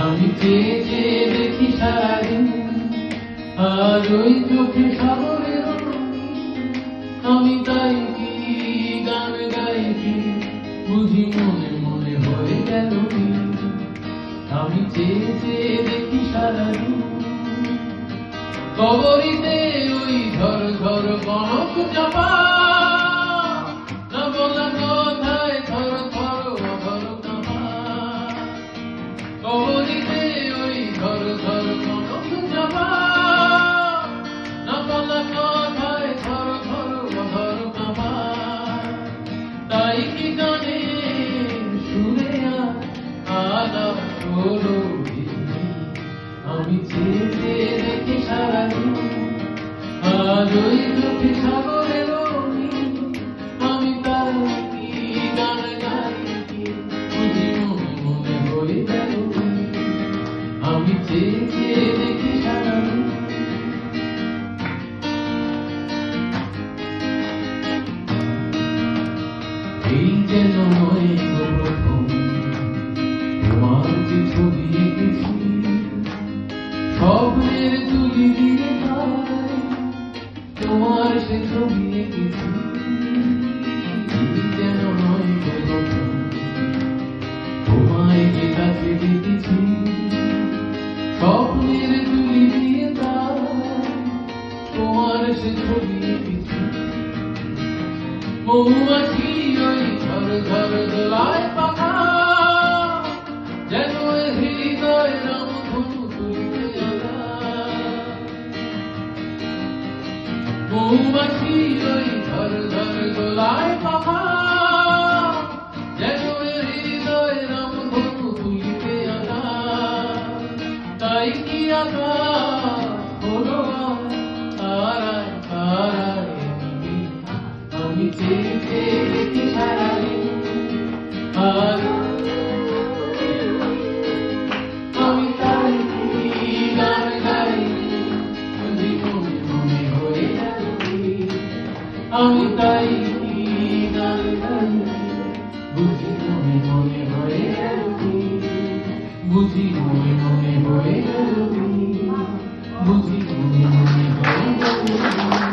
আমি চেয়ে চেয়ে দেখি সারাদিন, আর ওই চোখে সাগরের আমি তাই কি গান গাই কি, বুঝি মনে মনে হয়ে গেল কি। আমি চেয়ে চেয়ে দেখি সারাদিন, কবরিতে ওই ঝর ঝর কনক চাপা, না বলা কথায় থর থর অধর কাঁপা। কবরিতে ওই ঝর ঝর কনক চাপা, না বলা কথায় থর থর অধর কাঁপা। তাই কি জানে সুরে আলাপ হলো, আমি চেয়ে চেয়ে দেখি সারাদিন, আর ওই চোখে সাগরের আমি তাই কি গান গাই কি, বুঝি মনে মনে হয়ে গেল। আমি চেয়ে চেয়ে দেখি সারাদিন। এই যেন নয় প্রথম তোমার যে ছবি এঁকেছি, স্বপ্নের তুলি দিয়ে তোমার সে ছবি এঁকেছি। যেন নয় তোমায় যে কাছে দেখেছি, স্বপ্নের তুলি দিয়ে তোমার সে ছবি এঁকেছি। মৌমাছি ওই ঝর ঝর দোলায় পাখা, যেন হৃদয় রামধনু তুলিতে আলা। মৌমাছি ওই ঝর ঝর দোলায় পাখা, যেন হৃদয় রামধনু তুলিতে আলা। তাই কি আকাশ হলো তারায় তারায়, আমি চেয়ে চেয়ে দেখি সারাদিন, আর আমি তাই কি গান গাই, বুঝি মনে মনে হয়ে গেল কি। আমি তাই কি গান গাই, বুঝি মনে মনে হয়ে গেল কি, বুঝি মনে মনে হয়ে গেল কি, বুঝি মনে মনে হয়ে গেল কি।